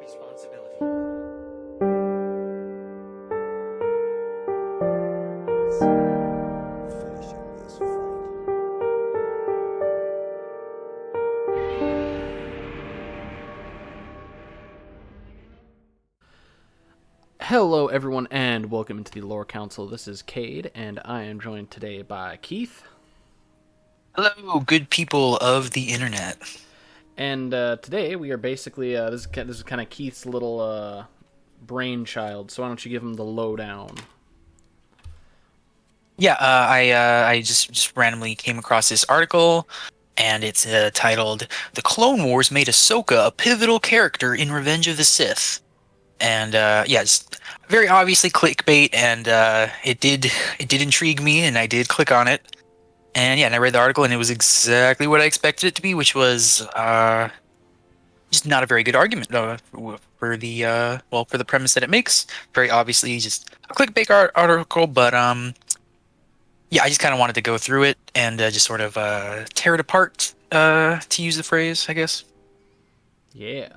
responsibility. Finishing this fight. Hello, everyone, and welcome into the Lore Council. This is Cade, and I am joined today by Keith. Hello, good people of the internet. And today we are basically this is kind of Keith's little brainchild. So why don't you give him the lowdown? Yeah, I just randomly came across this article, and it's titled "The Clone Wars Made Ahsoka a Pivotal Character in Revenge of the Sith." And yeah, it's very obviously clickbait, and it did intrigue me, and I did click on it. And yeah, and I read the article, and it was exactly what I expected it to be, which was just not a very good argument for the for the premise that it makes. Very obviously, just a clickbait article, but yeah, I just kind of wanted to go through it and just sort of tear it apart, to use the phrase, I guess. Yeah.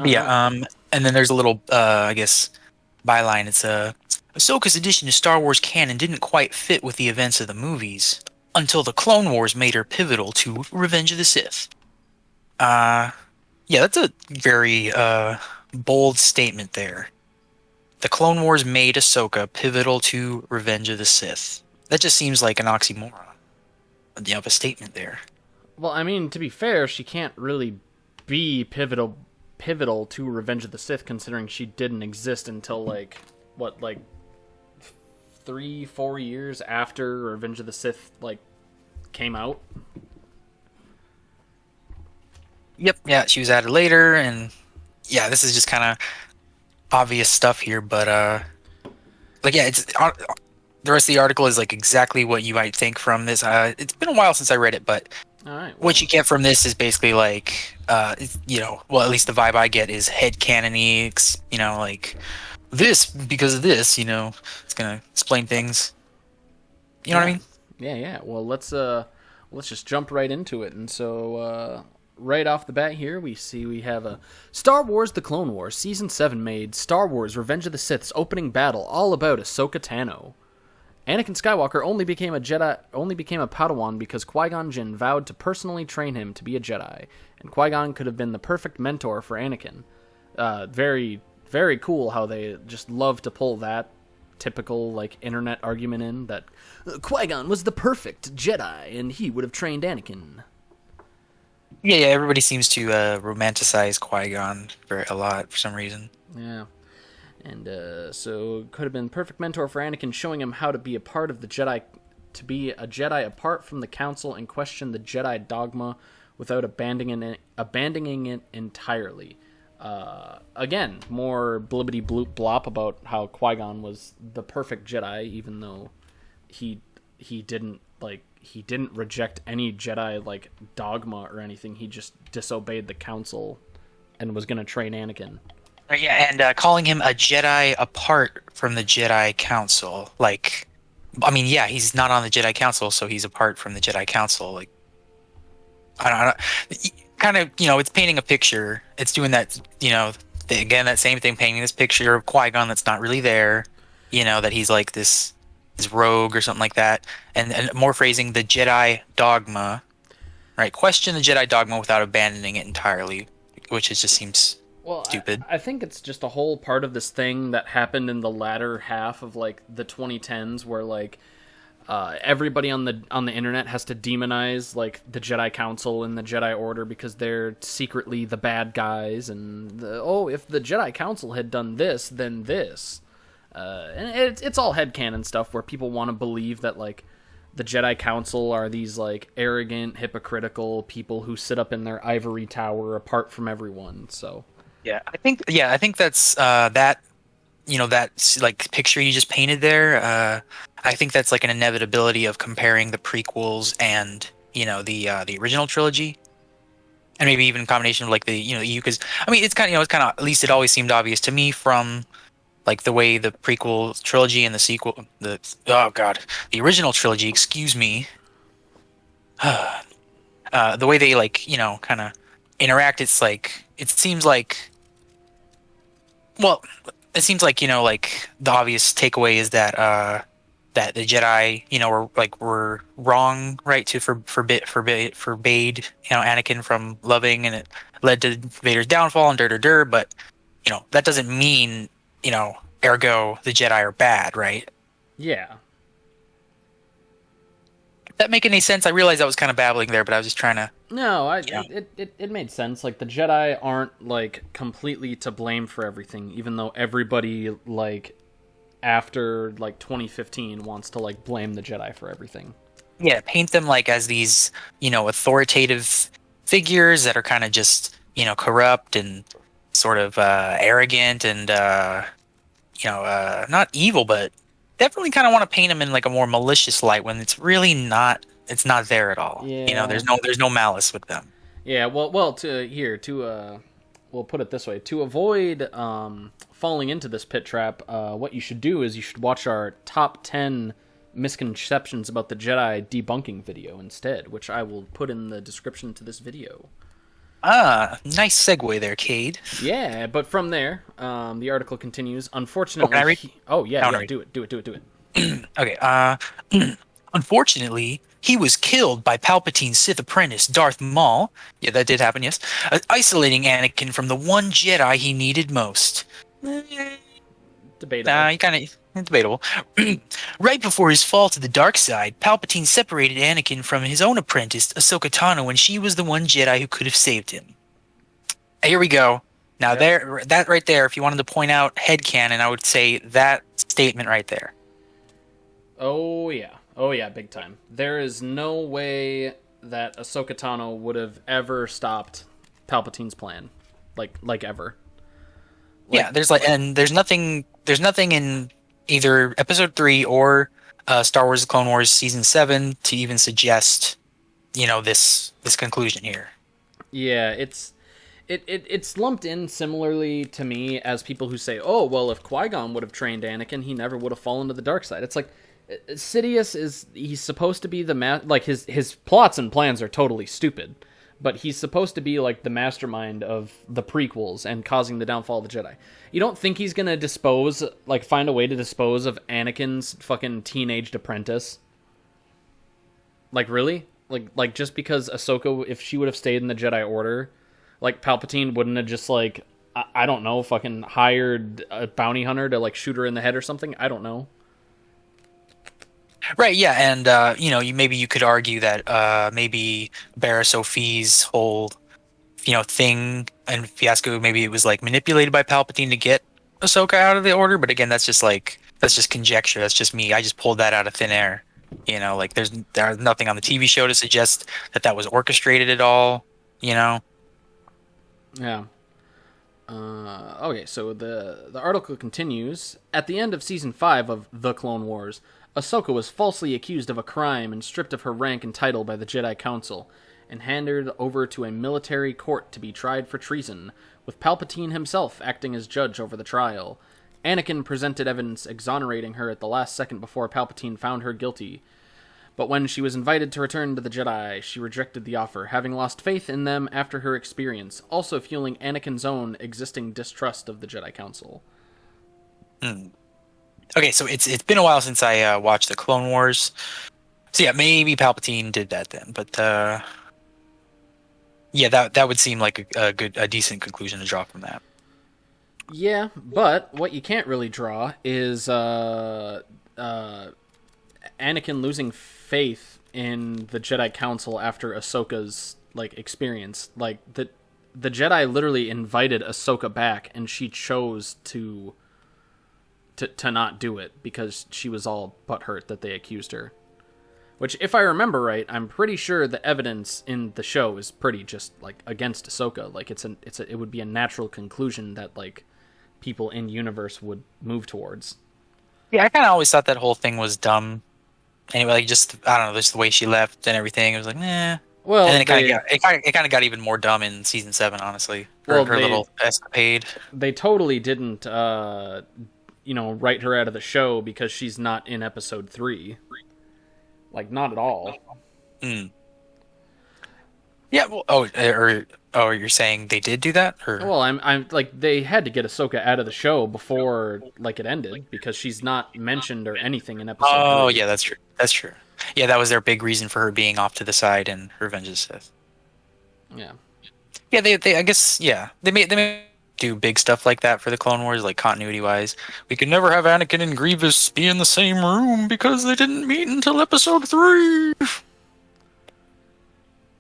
Yeah, and then there's a little, I guess, byline. It's Ahsoka's addition to Star Wars canon didn't quite fit with the events of the movies until the Clone Wars made her pivotal to Revenge of the Sith. Yeah, that's a very bold statement there. The Clone Wars made Ahsoka pivotal to Revenge of the Sith. That just seems like an oxymoron, of a statement there. Well, I mean, to be fair, she can't really be pivotal to Revenge of the Sith, considering she didn't exist until like 3-4 years after Revenge of the Sith came out. Yep, yeah, she was added later, and yeah, this is just kind of obvious stuff here, but yeah, it's the rest of the article is like exactly what you might think from this. It's been a while since I read it, but All right. Well, what you get from this is basically like, at least the vibe I get is headcanon-y, like this because of this, it's gonna explain things. You know what I mean? Yeah. Well, let's just jump right into it. And so, right off the bat here, we have a Star Wars: The Clone Wars Season 7 made Star Wars: Revenge of the Sith's opening battle all about Ahsoka Tano. Anakin Skywalker only became a Padawan because Qui-Gon Jinn vowed to personally train him to be a Jedi, and Qui-Gon could have been the perfect mentor for Anakin. Very, very cool how they just love to pull that typical internet argument in that Qui-Gon was the perfect Jedi and he would have trained Anakin. Yeah, everybody seems to romanticize Qui-Gon a lot for some reason. Yeah. And so could have been perfect mentor for Anakin, showing him how to be a part of the Jedi, to be a Jedi apart from the Council and question the Jedi dogma without abandoning it entirely. Again, more blibbity bloop blop about how Qui-Gon was the perfect Jedi, even though he didn't reject any Jedi dogma or anything. He just disobeyed the Council and was going to train Anakin. Yeah, and calling him a Jedi apart from the Jedi Council, he's not on the Jedi Council, so he's apart from the Jedi Council. I don't kind of, it's painting a picture. It's doing that, again, that same thing, painting this picture of Qui-Gon that's not really there, that he's like this rogue or something like that, and more phrasing the Jedi dogma, right? Question the Jedi dogma without abandoning it entirely, which just seems stupid. I think it's just a whole part of this thing that happened in the latter half of the 2010s, where everybody on the internet has to demonize the Jedi Council and the Jedi Order because they're secretly the bad guys, and if the Jedi Council had done this, then this, and it's all headcanon stuff where people want to believe that the Jedi Council are these arrogant, hypocritical people who sit up in their ivory tower apart from everyone. So. I think that's that picture you just painted there. I think that's an inevitability of comparing the prequels and the original trilogy, and maybe even a combination of because it's kind of at least it always seemed obvious to me from the way the prequel trilogy and the sequel the original trilogy, excuse me, the way they kind of interact, it's like it seems like well, it seems like like the obvious takeaway is that that the Jedi, were wrong, right, to forbade Anakin from loving, and it led to Vader's downfall and but that doesn't mean ergo the Jedi are bad, right? Yeah. That make any sense? I realized I was kind of babbling there, but I was just trying to. No, Yeah. it made sense. Like the Jedi aren't like completely to blame for everything, even though everybody like after like 2015 wants to like blame the Jedi for everything. Yeah, paint them like as these authoritative figures that are kind of just corrupt and sort of arrogant and not evil, but definitely kind of want to paint them in like a more malicious light when it's really not. It's not there at all. Yeah. There's no malice with them. Yeah, well, we'll put it this way: to avoid falling into this pit trap, what you should do is you should watch our top 10 misconceptions about the Jedi debunking video instead, which I will put in the description to this video. Ah, nice segue there, Cade. Yeah, but from there, the article continues. Unfortunately, can I read? Do it. Okay. Unfortunately, he was killed by Palpatine's Sith apprentice, Darth Maul. Yeah, that did happen, yes. Isolating Anakin from the one Jedi he needed most. Debatable. You kind of debatable. Right before his fall to the dark side, Palpatine separated Anakin from his own apprentice, Ahsoka Tano, when she was the one Jedi who could have saved him. Here we go. Now, that right there, if you wanted to point out headcanon, I would say that statement right there. Oh yeah, big time. There is no way that Ahsoka Tano would have ever stopped Palpatine's plan, like ever. Yeah, there's nothing in either Episode 3 or Star Wars: The Clone Wars Season 7 to even suggest, this conclusion here. Yeah, it's lumped in similarly to me as people who say, "Oh, well, if Qui-Gon would have trained Anakin, he never would have fallen to the dark side." It's like Sidious he's supposed to be the his plots and plans are totally stupid, but he's supposed to be like the mastermind of the prequels and causing the downfall of the Jedi. You don't think he's gonna find a way to dispose of Anakin's fucking teenaged apprentice? Like really? Like just because Ahsoka, if she would have stayed in the Jedi Order, like Palpatine wouldn't have just like I don't know, fucking hired a bounty hunter to like shoot her in the head or something? I don't know. Right, yeah, and maybe you could argue that maybe Barra Sophie's whole thing and fiasco, maybe it was like manipulated by Palpatine to get Ahsoka out of the Order, but again, that's just conjecture. That's just me. I just pulled that out of thin air. There's nothing on the TV show to suggest that was orchestrated at all. Yeah. Okay, so the article continues. At the end of Season 5 of The Clone Wars, Ahsoka was falsely accused of a crime and stripped of her rank and title by the Jedi Council, and handed over to a military court to be tried for treason, with Palpatine himself acting as judge over the trial. Anakin presented evidence exonerating her at the last second before Palpatine found her guilty. But when she was invited to return to the Jedi, she rejected the offer, having lost faith in them after her experience, also fueling Anakin's own existing distrust of the Jedi Council. Okay, so it's been a while since I watched the Clone Wars. So yeah, maybe Palpatine did that then, but yeah, that would seem like a decent conclusion to draw from that. Yeah, but what you can't really draw is Anakin losing faith in the Jedi Council after Ahsoka's experience. Like the Jedi literally invited Ahsoka back, and she chose to not do it because she was all butthurt that they accused her. Which, if I remember right, I'm pretty sure the evidence in the show is pretty just against Ahsoka. Like it would be a natural conclusion that people in universe would move towards. Yeah, I kind of always thought that whole thing was dumb. Anyway, I don't know, just the way she left and everything. It was like, eh. Well, and then it kind of got even more dumb in Season 7, honestly. Her little escapade. They totally didn't, write her out of the show because she's not in Episode 3. Not at all. Mm. Yeah, well, Oh, you're saying they did do that, or? Well, I'm like they had to get Ahsoka out of the show before like it ended because she's not mentioned or anything in episode Oh, 3. yeah, that's true. That's true. Yeah, that was their big reason for her being off to the side in Revenge of the Sith. Yeah. Yeah, I guess, yeah, they may do big stuff like that for the Clone Wars, like continuity wise. We could never have Anakin and Grievous be in the same room because they didn't meet until episode 3.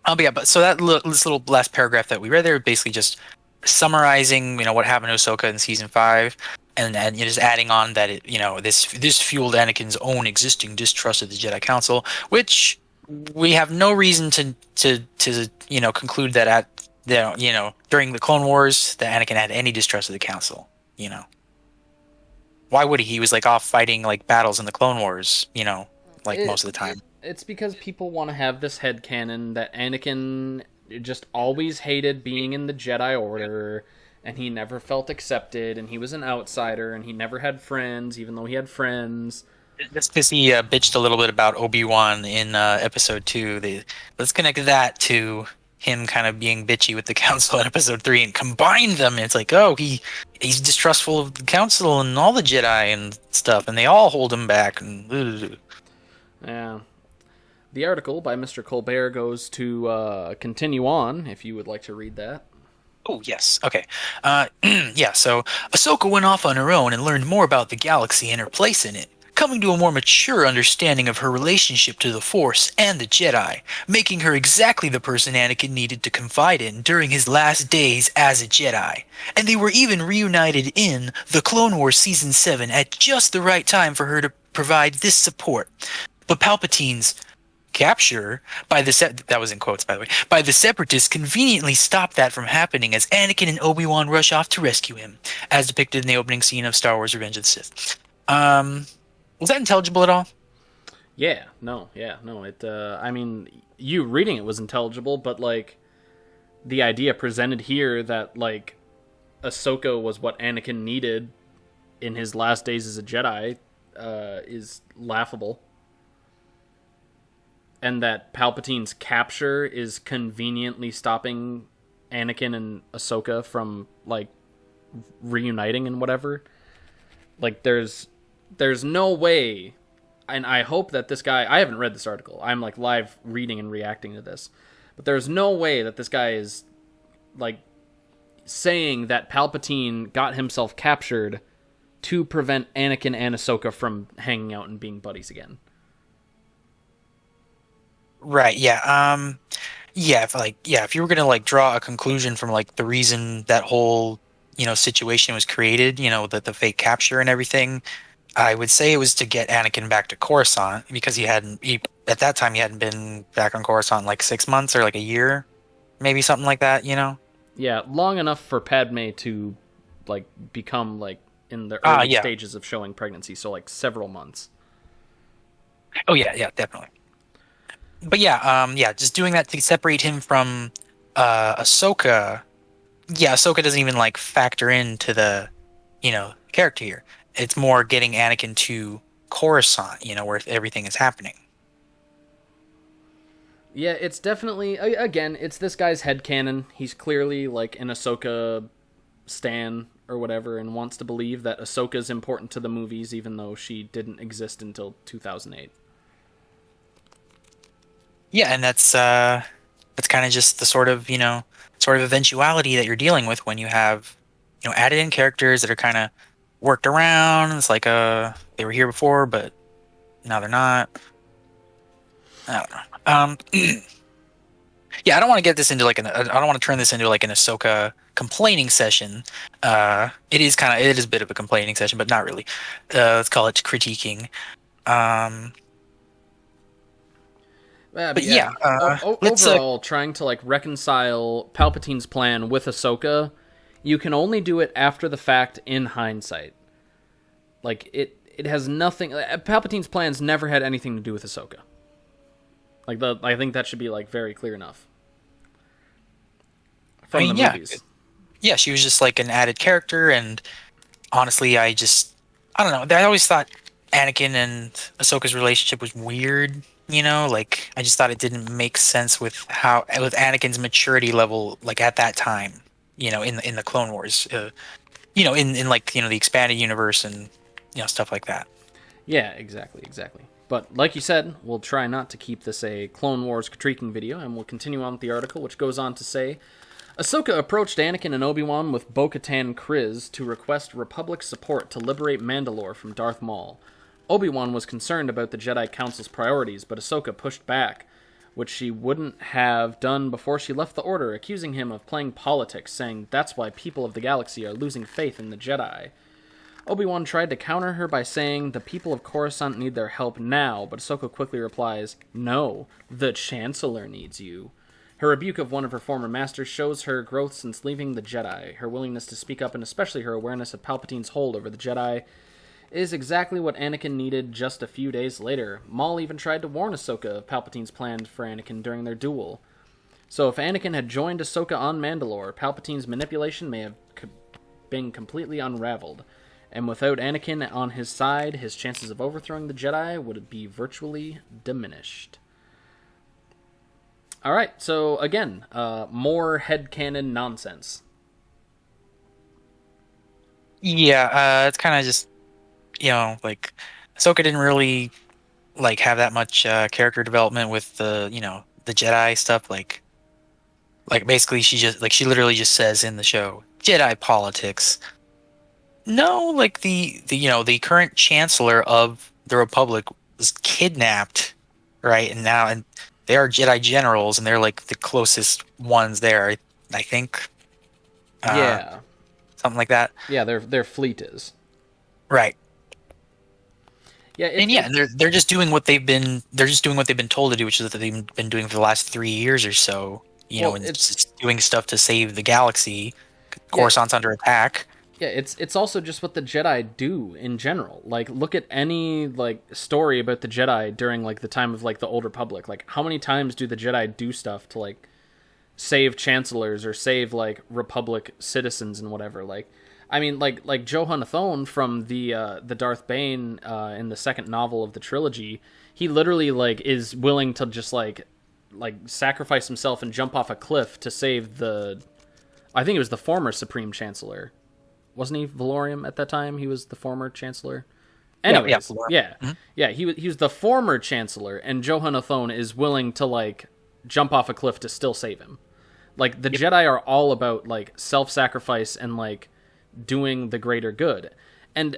But yeah, but so this little last paragraph that we read there, basically just summarizing, what happened to Ahsoka in season 5, and just adding on that this fueled Anakin's own existing distrust of the Jedi Council, which we have no reason to conclude that during the Clone Wars that Anakin had any distrust of the Council. Why would he? He was like off fighting like battles in the Clone Wars, most of the time. It's because people want to have this headcanon that Anakin just always hated being in the Jedi Order, and he never felt accepted, and he was an outsider, and he never had friends, even though he had friends. Just because he bitched a little bit about Obi-Wan in episode 2. Let's connect that to him kind of being bitchy with the Council in episode 3 and combine them. And it's like, oh, he's distrustful of the Council and all the Jedi and stuff, and they all hold him back. And yeah. The article by Mr. Colbert goes to continue on, if you would like to read that. Oh, yes. Okay. Yeah, so Ahsoka went off on her own and learned more about the galaxy and her place in it, coming to a more mature understanding of her relationship to the Force and the Jedi, making her exactly the person Anakin needed to confide in during his last days as a Jedi. And they were even reunited in The Clone Wars Season 7 at just the right time for her to provide this support. But Palpatine's capture that was in quotes, by the way, by the Separatists conveniently stopped that from happening as Anakin and Obi-Wan rush off to rescue him, as depicted in the opening scene of Star Wars Revenge of the Sith. Was that intelligible at all? No. It, I mean, you reading it was intelligible, but, like, the idea presented here that, like, Ahsoka was what Anakin needed in his last days as a Jedi is laughable. And that Palpatine's capture is conveniently stopping Anakin and Ahsoka from, like, reuniting and whatever. Like, there's no way, and I hope that this guy, I haven't read this article, I'm, like, live reading and reacting to this, but there's no way that this guy is, like, saying that Palpatine got himself captured to prevent Anakin and Ahsoka from hanging out and being buddies again. Right, yeah. If you were gonna like draw a conclusion from like the reason that whole, situation was created, the fake capture and everything, I would say it was to get Anakin back to Coruscant because at that time he hadn't been back on Coruscant in like 6 months or like a year, maybe something like that, Yeah, long enough for Padme to, like, become, like, in the early stages of showing pregnancy, so, like, several months. Oh, yeah, definitely. But just doing that to separate him from Ahsoka. Yeah, Ahsoka doesn't even like factor into the, character here. It's more getting Anakin to Coruscant, where everything is happening. Yeah, it's definitely, again, it's this guy's headcanon. He's clearly like an Ahsoka stan or whatever and wants to believe that Ahsoka's important to the movies even though she didn't exist until 2008. Yeah, and that's kind of just the sort of eventuality that you're dealing with when you have, added in characters that are kind of worked around. It's like they were here before, but now they're not. I don't know. Yeah, I don't want to get this into I don't want to turn this into like an Ahsoka complaining session. It is a bit of a complaining session, but not really. Let's call it critiquing. Overall, trying to like reconcile Palpatine's plan with Ahsoka, you can only do it after the fact in hindsight. Like it has nothing. Palpatine's plans never had anything to do with Ahsoka. I think that should be like very clear enough. From the movies. Yeah, she was just like an added character, and honestly, I don't know. I always thought Anakin and Ahsoka's relationship was weird. You know, like I just thought it didn't make sense with Anakin's maturity level, like at that time. You know, in the Clone Wars. You know, in like the expanded universe and stuff like that. Yeah, exactly. But like you said, we'll try not to keep this a Clone Wars critiquing video, and we'll continue on with the article, which goes on to say, Ahsoka approached Anakin and Obi-Wan with Bo-Katan Kryze to request Republic support to liberate Mandalore from Darth Maul. Obi-Wan was concerned about the Jedi Council's priorities, but Ahsoka pushed back, which she wouldn't have done before she left the Order, accusing him of playing politics, saying that's why people of the galaxy are losing faith in the Jedi. Obi-Wan tried to counter her by saying the people of Coruscant need their help now, but Ahsoka quickly replies, no, the Chancellor needs you. Her rebuke of one of her former masters shows her growth since leaving the Jedi. Her willingness to speak up, and especially her awareness of Palpatine's hold over the Jedi, is exactly what Anakin needed just a few days later. Maul even tried to warn Ahsoka of Palpatine's plans for Anakin during their duel. So if Anakin had joined Ahsoka on Mandalore, Palpatine's manipulation may have been completely unraveled. And without Anakin on his side, his chances of overthrowing the Jedi would be virtually diminished. Alright, so again, more headcanon nonsense. Yeah, it's kind of just like Ahsoka didn't really like have that much character development with the Jedi stuff. Like basically she literally just says in the show Jedi politics. No, like the current Chancellor of the Republic was kidnapped, right? And they are Jedi generals, and they're like the closest ones there. I think. Yeah. Something like that. Yeah, their fleet is. Right. Yeah, and they're just doing what they've been told to do, which is what they've been doing for the last 3 years or so. And it's doing stuff to save the galaxy. Coruscant's under attack. Yeah, it's also just what the Jedi do in general. Like, look at any story about the Jedi during the time of the Old Republic. Like, how many times do the Jedi do stuff to save chancellors or save Republic citizens and whatever? I mean, like Johann Thone from the Darth Bane in the second novel of the trilogy, he literally is willing to just sacrifice himself and jump off a cliff to save I think it was the former Supreme Chancellor. Wasn't he Valorium at that time? He was the former Chancellor. Anyways, yeah, he was the former Chancellor, and Johann Thone is willing to jump off a cliff to still save him. The Jedi are all about self-sacrifice and doing the greater good, and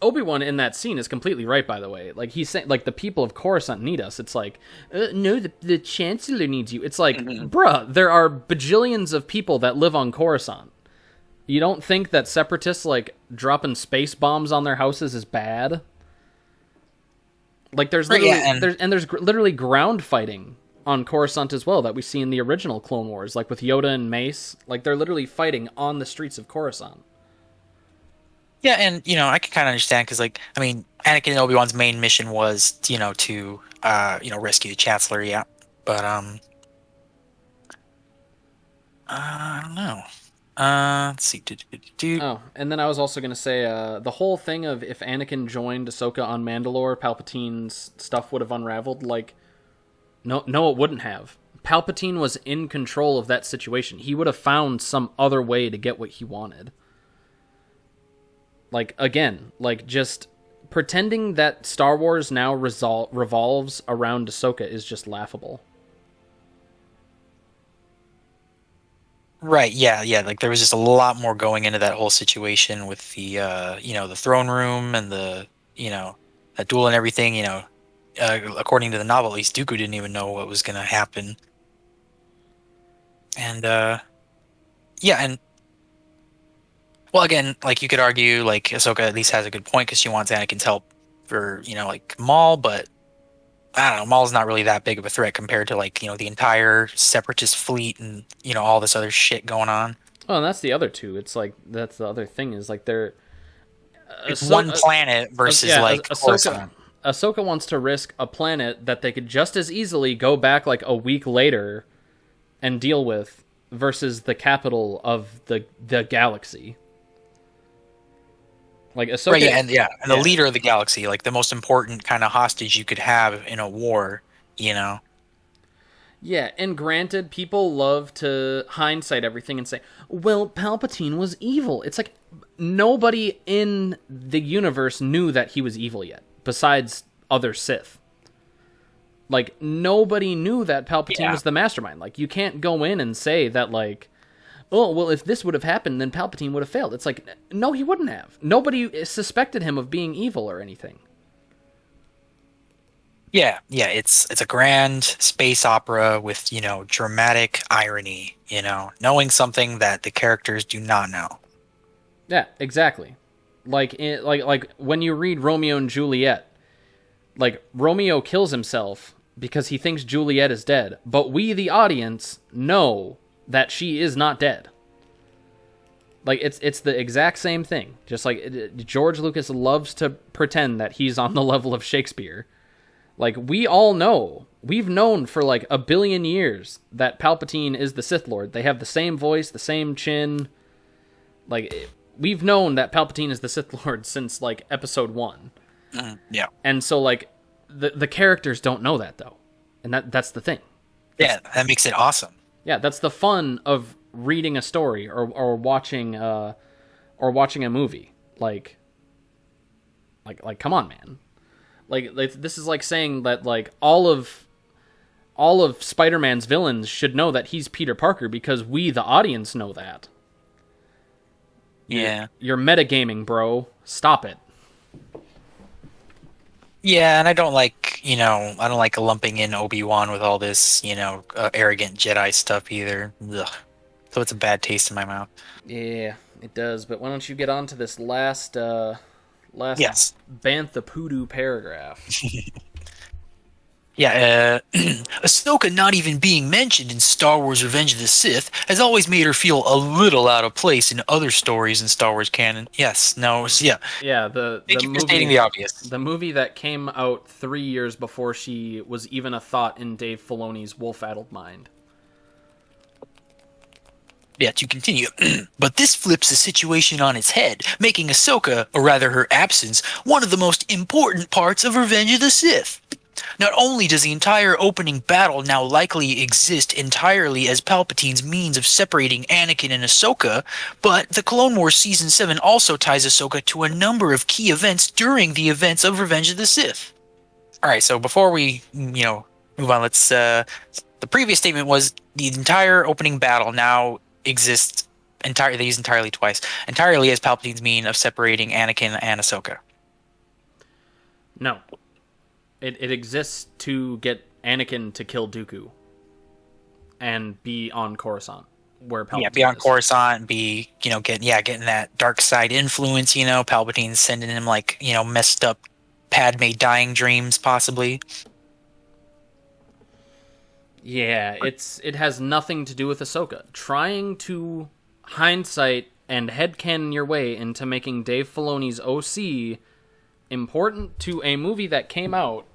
Obi-Wan in that scene is completely right, by the way. He's saying the people of Coruscant need us. It's no, the Chancellor needs you. It's bruh, there are bajillions of people that live on Coruscant. You don't think that separatists dropping space bombs on their houses is bad? There's literally there's literally ground fighting on Coruscant as well that we see in the original Clone Wars, with Yoda and Mace. They're literally fighting on the streets of Coruscant. Yeah, and I can kind of understand because Anakin and Obi-Wan's main mission was to rescue the Chancellor. Yeah, but I don't know. Let's see. Oh, and then I was also going to say the whole thing of if Anakin joined Ahsoka on Mandalore, Palpatine's stuff would have unraveled. No, it wouldn't have. Palpatine was in control of that situation. He would have found some other way to get what he wanted. Just pretending that Star Wars now revolves around Ahsoka is just laughable. Right, yeah. There was just a lot more going into that whole situation with the the throne room and the that duel and everything. According to the novel, at least Dooku didn't even know what was going to happen. And and well, again, you could argue Ahsoka at least has a good point because she wants Anakin's help for Maul, but I don't know, Maul's not really that big of a threat compared to the entire separatist fleet and all this other shit going on. Oh, and that's the other two. It's that's the other thing is they're it's one planet versus Ahsoka wants to risk a planet that they could just as easily go back a week later and deal with versus the capital of the galaxy. Like Ahsoka, Right, and the yeah, leader of the galaxy, like the most important kind of hostage you could have in a war, you know. yeah. And granted, people love to hindsight everything and say, "Well, Palpatine was evil." It's like nobody in the universe knew that he was evil yet, besides other Sith. Like nobody knew that Palpatine Yeah. was the mastermind. Like you can't go in and say that like, oh well, if this would have happened, then Palpatine would have failed. It's like no, he wouldn't have. Nobody suspected him of being evil or anything. Yeah, it's a grand space opera with, dramatic irony, knowing something that the characters do not know. Yeah, exactly. Like when you read Romeo and Juliet, like Romeo kills himself because he thinks Juliet is dead, but we the audience know that she is not dead. Like it's the exact same thing. Just like George Lucas loves to pretend that he's on the level of Shakespeare. Like we all know, we've known for like a billion years that Palpatine is the Sith Lord. They have the same voice, the same chin. Like we've known that Palpatine is the Sith Lord since like episode 1. Yeah. And so like the characters don't know that though. And that's the thing. Yeah, that makes it awesome. Yeah, that's the fun of reading a story or watching a movie. Like come on, man. Like this is like saying that like all of Spider-Man's villains should know that he's Peter Parker because we the audience know that. Yeah. You're metagaming, bro. Stop it. Yeah, and I don't like lumping in Obi-Wan with all this, arrogant Jedi stuff either. Ugh. So it's a bad taste in my mouth. Yeah, it does. But why don't you get on to this last Yes. Bantha Poodoo paragraph? Yeah, Ahsoka not even being mentioned in Star Wars Revenge of the Sith has always made her feel a little out of place in other stories in Star Wars canon. Yes, no, yeah. Yeah, Thank the you for movie, stating the obvious. The movie that came out 3 years before she was even a thought in Dave Filoni's wolf-addled mind. Yeah, to continue. But this flips the situation on its head, making Ahsoka, or rather her absence, one of the most important parts of Revenge of the Sith. Not only does the entire opening battle now likely exist entirely as Palpatine's means of separating Anakin and Ahsoka, but the Clone Wars Season 7 also ties Ahsoka to a number of key events during the events of Revenge of the Sith. Alright, so before we, move on, let's, the previous statement was the entire opening battle now exists entirely, they use entirely twice, entirely as Palpatine's mean of separating Anakin and Ahsoka. No. It exists to get Anakin to kill Dooku and be on Coruscant, where Palpatine be on is. Coruscant, be getting that dark side influence. Palpatine's sending him messed up Padme dying dreams, possibly. Yeah, it has nothing to do with Ahsoka. Trying to hindsight and headcanon your way into making Dave Filoni's OC important to a movie that came out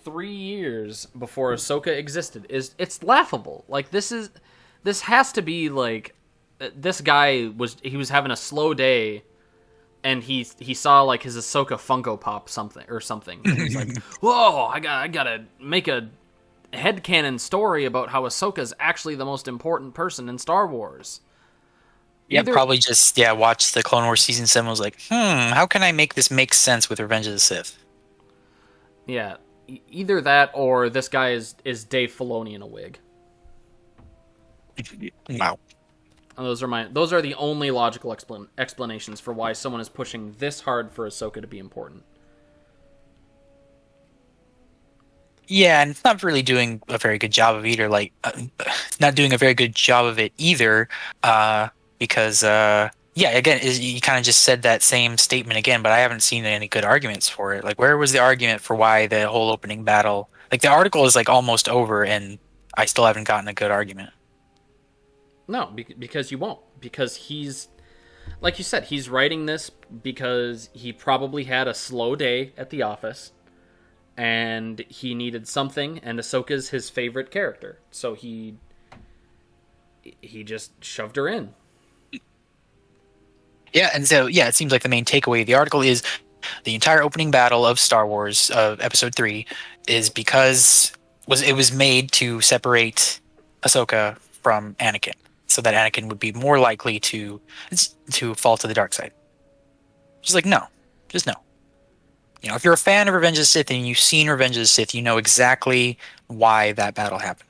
3 years before Ahsoka existed it's laughable. Like this has to be like this guy was having a slow day and he saw like his Ahsoka Funko Pop something. And he's like, "Whoa, I gotta make a headcanon story about how Ahsoka's actually the most important person in Star Wars." Yeah, probably just watch the Clone Wars Season 7 was like, how can I make this make sense with Revenge of the Sith? Yeah, either that or this guy is Dave Filoni in a wig. Wow. Those are the only logical explanations for why someone is pushing this hard for Ahsoka to be important. Yeah, and it's not really doing a very good job of either. Not doing a very good job of it either. Because again, you kind of just said that same statement again, but I haven't seen any good arguments for it. Like, where was the argument for why the whole opening battle? Like, the article is like almost over, and I still haven't gotten a good argument. No, because you won't. Because he's, like you said, he's writing this because he probably had a slow day at the office, and he needed something, and Ahsoka's his favorite character, so he just shoved her in. Yeah, and so yeah, it seems like the main takeaway of the article is the entire opening battle of Star Wars Episode 3 is because it was made to separate Ahsoka from Anakin, so that Anakin would be more likely to fall to the dark side. Just like no, just no. You know, if you're a fan of Revenge of the Sith and you've seen Revenge of the Sith, you know exactly why that battle happened.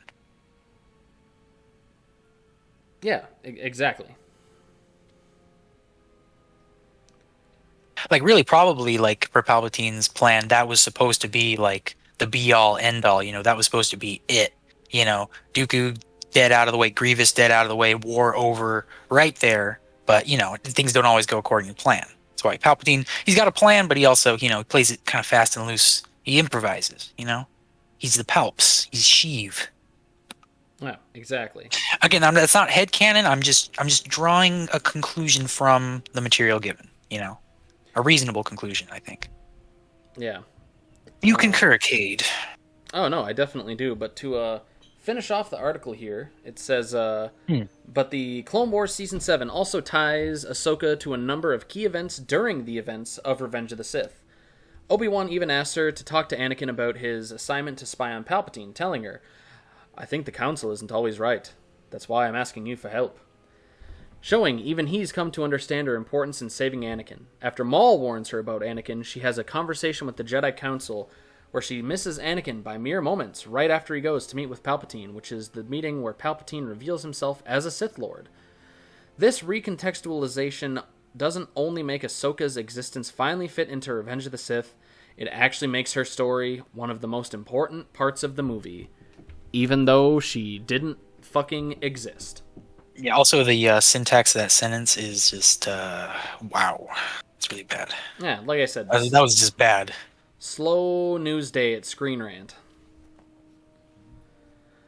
Yeah, exactly. Like really probably like for Palpatine's plan, that was supposed to be like the be all end all, you know, that was supposed to be it. You know, Dooku dead out of the way, Grievous dead out of the way, war over right there. But, you know, things don't always go according to plan. That's why Palpatine, he's got a plan, but he also, you know, plays it kind of fast and loose. He improvises, you know? He's the Palps. He's Sheev. Yeah, exactly. Again, that's not headcanon. I'm just drawing a conclusion from the material given, you know? A reasonable conclusion, I think. Yeah. You concur, Cade. Oh, no, I definitely do. But to finish off the article here, it says, but the Clone Wars Season 7 also ties Ahsoka to a number of key events during the events of Revenge of the Sith. Obi-Wan even asked her to talk to Anakin about his assignment to spy on Palpatine, telling her, I think the Council isn't always right. That's why I'm asking you for help. Showing even he's come to understand her importance in saving Anakin. After Maul warns her about Anakin, she has a conversation with the Jedi Council where she misses Anakin by mere moments right after he goes to meet with Palpatine, which is the meeting where Palpatine reveals himself as a Sith Lord. This recontextualization doesn't only make Ahsoka's existence finally fit into Revenge of the Sith, it actually makes her story one of the most important parts of the movie, even though she didn't fucking exist. Yeah, also the syntax of that sentence is just, wow. It's really bad. Yeah, like I said. That was just bad. Slow news day at Screen Rant.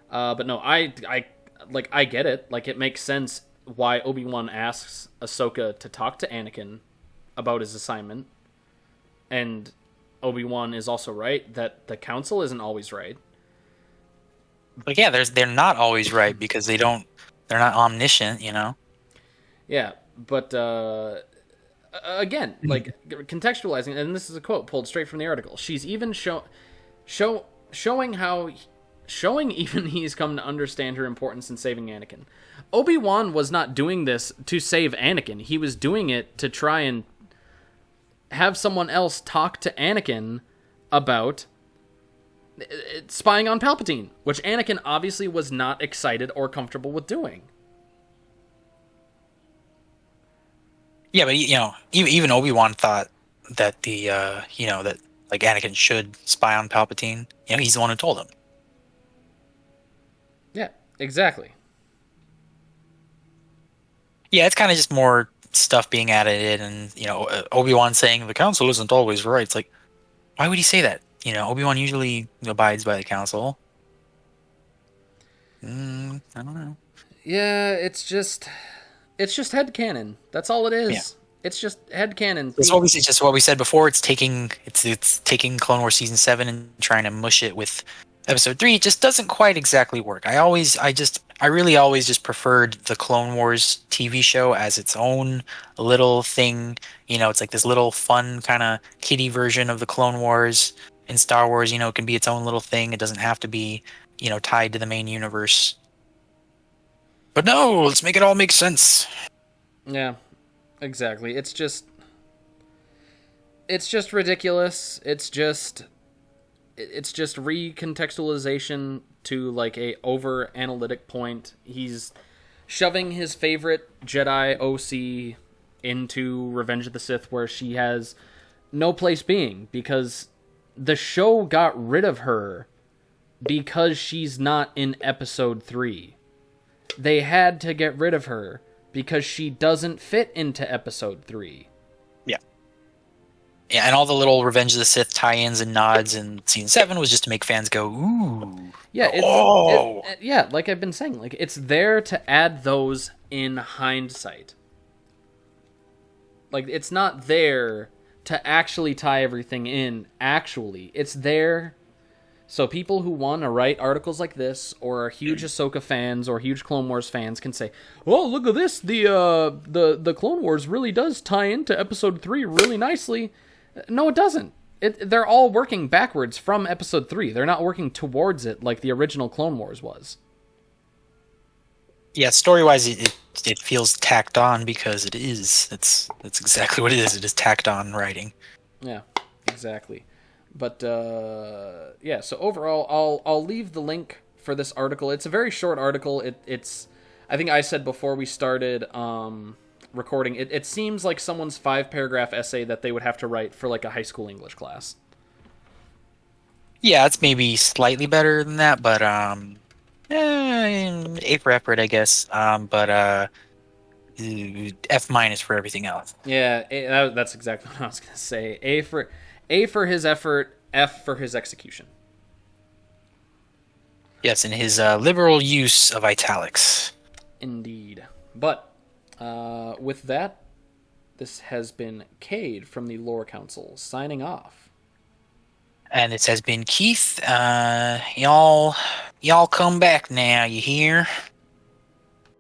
But no, I get it. Like, it makes sense why Obi-Wan asks Ahsoka to talk to Anakin about his assignment. And Obi-Wan is also right that the Council isn't always right. But yeah, they're not always right because they're not omniscient, you know? Yeah, but again, like, contextualizing, and this is a quote pulled straight from the article. She's even showing even he's come to understand her importance in saving Anakin. Obi-Wan was not doing this to save Anakin. He was doing it to try and have someone else talk to Anakin about spying on Palpatine, which Anakin obviously was not excited or comfortable with doing. Yeah, but you know, even Obi-Wan thought that that like Anakin should spy on Palpatine. You know, he's the one who told him. Yeah, exactly. Yeah, it's kind of just more stuff being added in, and you know, Obi-Wan saying the Council isn't always right. It's like, why would he say that? You know, Obi-Wan usually abides by the Council. I don't know. Yeah, it's just headcanon. That's all it is. Yeah. It's just headcanon. It's just what we said before. It's taking Clone Wars Season 7 and trying to mush it with Episode 3. It just doesn't quite exactly work. I really always just preferred the Clone Wars TV show as its own little thing. You know, it's like this little fun kind of kiddie version of the Clone Wars in Star Wars. You know, it can be its own little thing. It doesn't have to be, you know, tied to the main universe. But no, let's make it all make sense. Yeah, exactly. It's just ridiculous. It's just recontextualization to like a over analytic point. He's shoving his favorite Jedi OC into Revenge of the Sith where she has no place being because the show got rid of her because she's not in Episode 3. They had to get rid of her because she doesn't fit into Episode 3. Yeah. Yeah, and all the little Revenge of the Sith tie-ins and nods in Season 7 was just to make fans go, ooh. Yeah, yeah, like I've been saying, like it's there to add those in hindsight. Like, it's not there to actually tie everything in, actually. It's there So people who want to write articles like this, or are huge Ahsoka fans or huge Clone Wars fans, can say, "Oh, look at this! The Clone Wars really does tie into Episode 3 really nicely." No, it doesn't. They're all working backwards from Episode 3. They're not working towards it like the original Clone Wars was. Yeah, story-wise, it feels tacked on because it is. That's exactly what it is. It is tacked on writing. Yeah, exactly. But yeah, so overall, I'll leave the link for this article. It's a very short article. It's I think I said before we started recording. It seems like someone's 5-paragraph essay that they would have to write for like a high school English class. Yeah, it's maybe slightly better than that, but A for effort, I guess. But F minus for everything else. Yeah, that's exactly what I was gonna say. A for his effort, F for his execution. Yes, in his liberal use of italics. Indeed. But with that, this has been Cade from the Lore Council signing off. And this has been Keith. Y'all come back now, you hear?